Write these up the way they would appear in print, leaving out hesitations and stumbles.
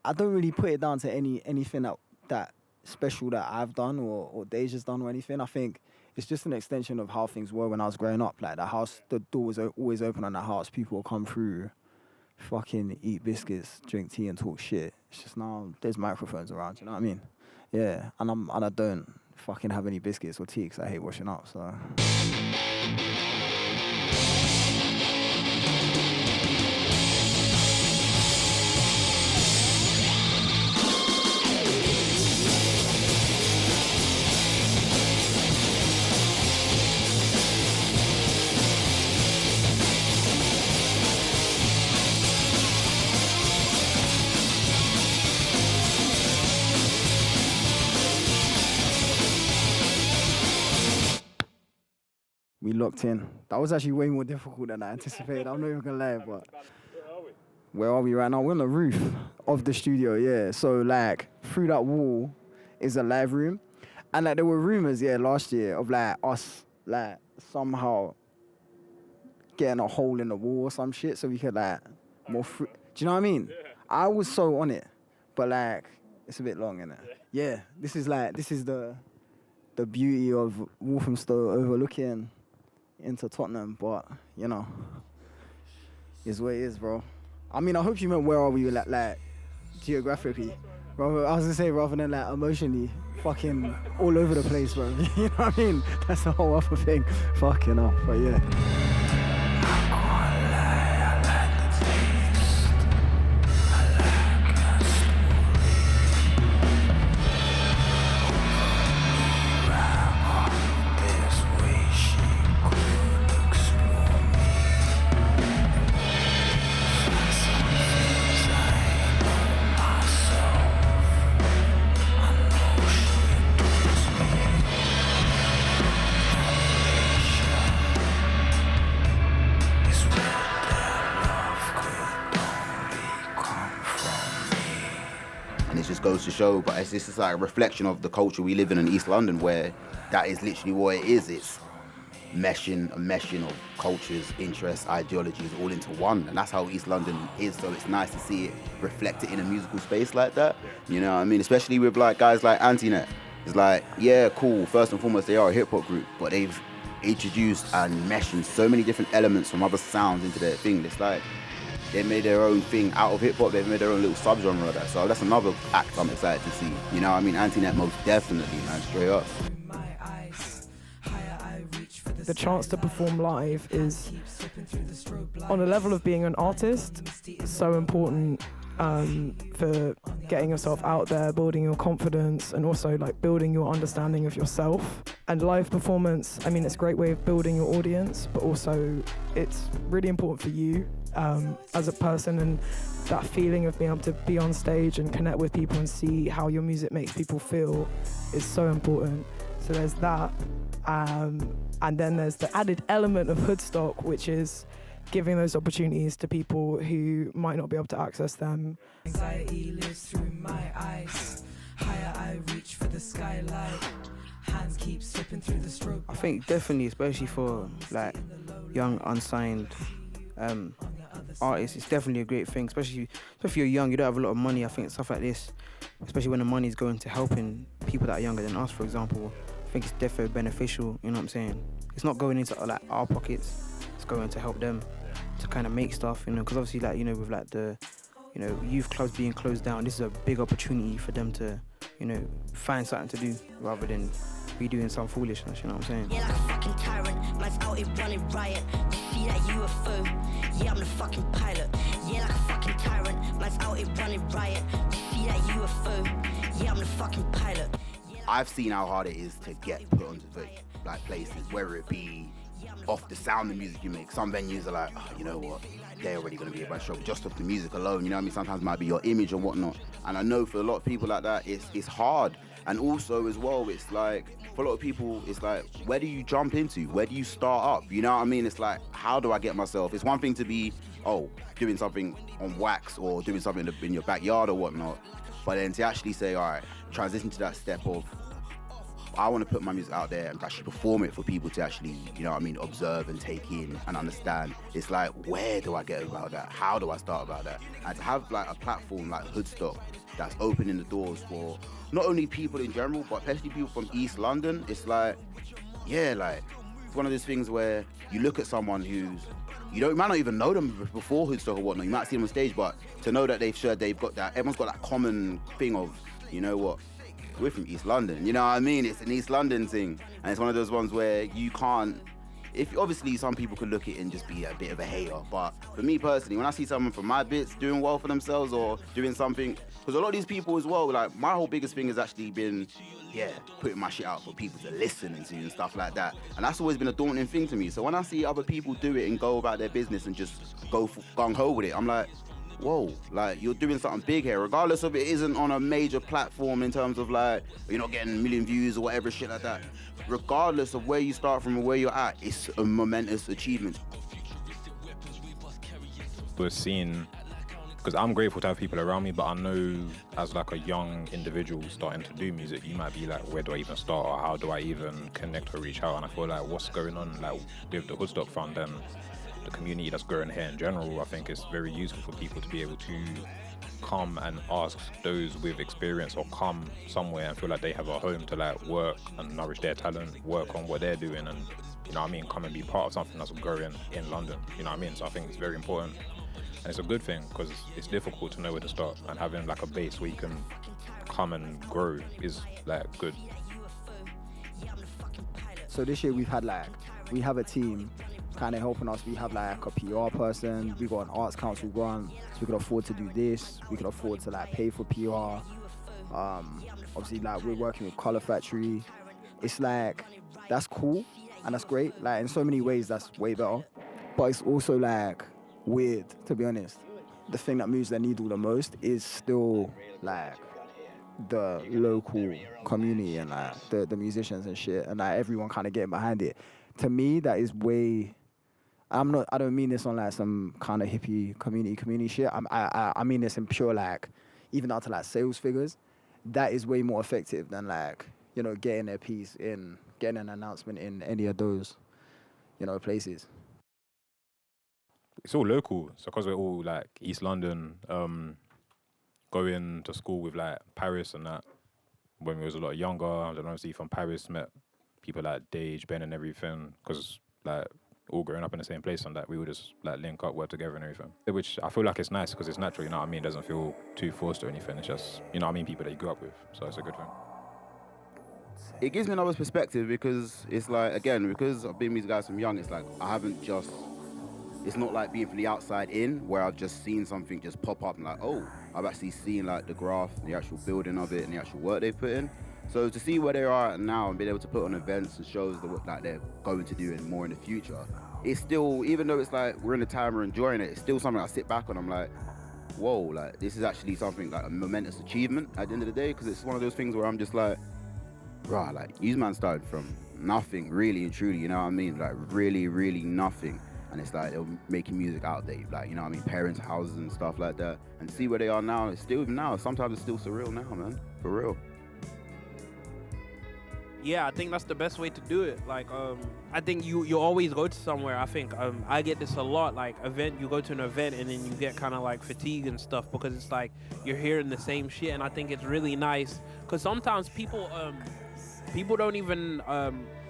I don't really put it down to anything that special that I've done or Deja's done or anything. I think it's just an extension of how things were when I was growing up. Like the house, the door was always open on that house. People will come through, fucking eat biscuits, drink tea, and talk shit. It's just now there's microphones around. You know what I mean? Yeah, and I don't fucking have any biscuits or tea because I hate washing up. So. We locked in. That was actually way more difficult than I anticipated. I'm not even gonna lie, but where are we right now? We're on the roof of the studio, yeah. So like through that wall is a live room, and like there were rumors, yeah, last year of like us like somehow getting a hole in the wall or some shit so we could like more free. Do you know what I mean? Yeah. I was so on it, but like it's a bit long, innit? Yeah. This is the beauty of Walthamstow overlooking into Tottenham, but you know, is what it is, bro. I mean, I hope you meant where are we like geographically, rather. I was gonna say rather than like emotionally, fucking all over the place, bro. You know what I mean? That's a whole other thing. Fucking up, but yeah. Goes to show, but it's just like a reflection of the culture we live in East London, where that is literally what it is. It's a meshing of cultures, interests, ideologies all into one, and that's how East London is. So it's nice to see it reflected in a musical space like that. You know what I mean? Especially with like guys like Antinet. It's like, yeah, cool. First and foremost, they are a hip hop group, but they've introduced and meshed in so many different elements from other sounds into their thing. It's like they made their own thing out of hip-hop. They've made their own little subgenre of that. So that's another act I'm excited to see. You know what I mean? Antinet most definitely, man, straight up. The chance to perform live is, on a level of being an artist, so important for getting yourself out there, building your confidence, and also like building your understanding of yourself. And live performance, I mean, it's a great way of building your audience, but also it's really important for you as a person, and that feeling of being able to be on stage and connect with people and see how your music makes people feel is so important. So there's that. And then there's the added element of Hoodstock, which is giving those opportunities to people who might not be able to access them. Anxiety lives through my eyes. Higher I reach for the skylight. Hands keep slipping through the strobe. I think definitely, especially for like young unsigned artists, it's definitely a great thing. Especially if you're young, you don't have a lot of money. I think stuff like this, especially when the money is going to helping people that are younger than us, for example, I think it's definitely beneficial. You know what I'm saying? It's not going into like our pockets. It's going to help them to kind of make stuff, you know, because obviously, like, you know, with like the, you know, youth clubs being closed down, this is a big opportunity for them to, you know, find something to do rather than be doing some foolishness, you know what I'm saying? Yeah, like a fucking tyrant, man's out here running riot. To see that UFO, yeah, I'm the fucking pilot. Yeah, like a fucking tyrant, man's out here running riot. To see that UFO, yeah, I'm the fucking pilot. I've seen how hard it is to get put onto like places, whether it be off the sound of music you make. Some venues are like, oh, you know what, they're already going to be a bad show just off the music alone, you know what I mean? Sometimes it might be your image and whatnot. And I know for a lot of people like that, it's hard. And also as well, it's like, for a lot of people, it's like, where do you jump into? Where do you start up? You know what I mean? It's like, how do I get myself? It's one thing to be, doing something on wax or doing something in your backyard or whatnot. But then to actually say, all right, transition to that step of, I want to put my music out there and actually perform it for people to actually, you know what I mean, observe and take in and understand. It's like, where do I get about that? How do I start about that? And to have like a platform like Hoodstock that's opening the doors for not only people in general, but especially people from East London, it's like, yeah, like, it's one of those things where you look at someone who's, you might not even know them before Hoodstock or whatnot. You might see them on stage, but to know that they've got that, everyone's got that common thing of, you know what, we're from East London, you know what I mean? It's an East London thing, and it's one of those ones where you can't, if obviously some people could look at it and just be a bit of a hater, but for me personally, when I see someone from my bits doing well for themselves or doing something, because a lot of these people as well, like my whole biggest thing has actually been, putting my shit out for people to listen and to and stuff like that, and that's always been a daunting thing to me. So when I see other people do it and go about their business and just go gung-ho with it, I'm like, whoa, like you're doing something big here, regardless of it isn't on a major platform in terms of like, you're not getting a million views or whatever shit like that. Regardless of where you start from or where you're at, it's a momentous achievement. We're seeing, because I'm grateful to have people around me, but I know as like a young individual starting to do music, you might be like, where do I even start, or how do I even connect or reach out? And I feel like what's going on like with the Hoodstock Fund and the community that's growing here in general, I think it's very useful for people to be able to come and ask those with experience or come somewhere and feel like they have a home to like work and nourish their talent, work on what they're doing, and you know what I mean, come and be part of something that's growing in London, you know what I mean? So I think it's very important, and it's a good thing because it's difficult to know where to start, and having like a base where you can come and grow is like good. So this year we have a team kind of helping us. We have like a PR person, we got an arts council grant, so we could afford to do this, we could afford to like pay for PR. Obviously like we're working with Colour Factory. It's like, that's cool and that's great, like in so many ways that's way better, but it's also like weird, to be honest. The thing that moves the needle the most is still like the local community and like the musicians and shit, and like everyone kind of getting behind it. To me, that is way, I don't mean this on like some kind of hippie community shit. I mean this in pure like, even down to like sales figures. That is way more effective than like, you know, getting a piece in, getting an announcement in any of those, you know, places. It's all local, so because we're all like East London, going to school with like Paris and that when we was a lot younger, and then obviously from Paris met people like Dage, Ben and everything, because like all growing up in the same place and that we would just like link up, work together and everything. Which I feel like it's nice because it's natural, you know what I mean? It doesn't feel too forced or anything. It's just, you know what I mean, people that you grew up with. So it's a good thing. It gives me another perspective because it's like, again, because I've been with these guys from young, it's like I haven't just, it's not like being from the outside in where I've just seen something just pop up and like, oh, I've actually seen like the graph, the actual building of it and the actual work they've put in. So to see where they are at now and being able to put on events and shows that like they're going to do and more in the future, it's still, even though it's like we're in the time, we're enjoying it, it's still something I sit back on. I'm like, whoa, like this is actually something like a momentous achievement at the end of the day, because it's one of those things where I'm just like, right, like you man started from nothing, really and truly, you know what I mean? Like really, really nothing. And it's like they're making music out there, like, you know what I mean, parents' houses and stuff like that. And see where they are now, it's still, even now, sometimes it's still surreal now, man, for real. Yeah, I think that's the best way to do it. Like, I think you always go to somewhere. I think I get this a lot. Like, you go to an event and then you get kind of like fatigue and stuff because it's like you're hearing the same shit. And I think it's really nice because sometimes people don't even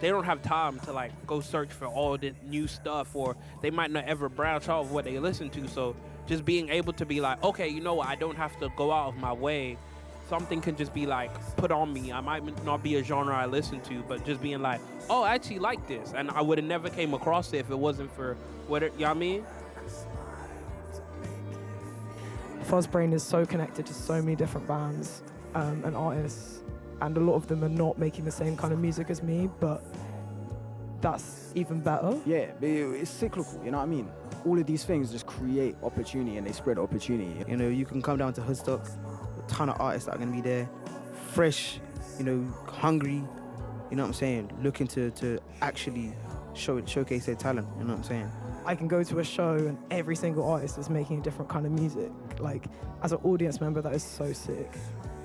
they don't have time to like go search for all the new stuff, or they might not ever branch out of what they listen to. So just being able to be like, okay, you know what, I don't have to go out of my way. Something can just be like put on me. I might not be a genre I listen to, but just being like, oh, I actually like this, and I would have never came across it if it wasn't for what you know what I mean? Fuzzbrain is so connected to so many different bands and artists, and a lot of them are not making the same kind of music as me, but that's even better. Yeah, it's cyclical, you know what I mean? All of these things just create opportunity and they spread opportunity. You know, you can come down to Hoodstock, a ton of artists that are going to be there, fresh, you know, hungry, you know what I'm saying, looking to actually showcase their talent, you know what I'm saying? I can go to a show and every single artist is making a different kind of music. Like, as an audience member, that is so sick.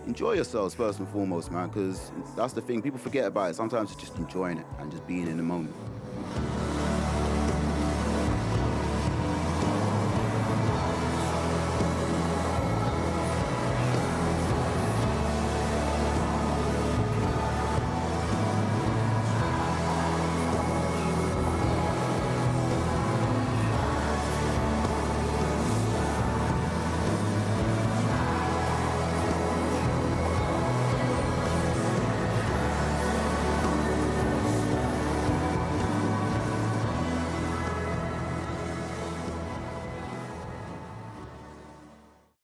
enjoy yourselves first and foremost, man, because that's the thing. People forget about it. Sometimes it's just enjoying it and just being in the moment.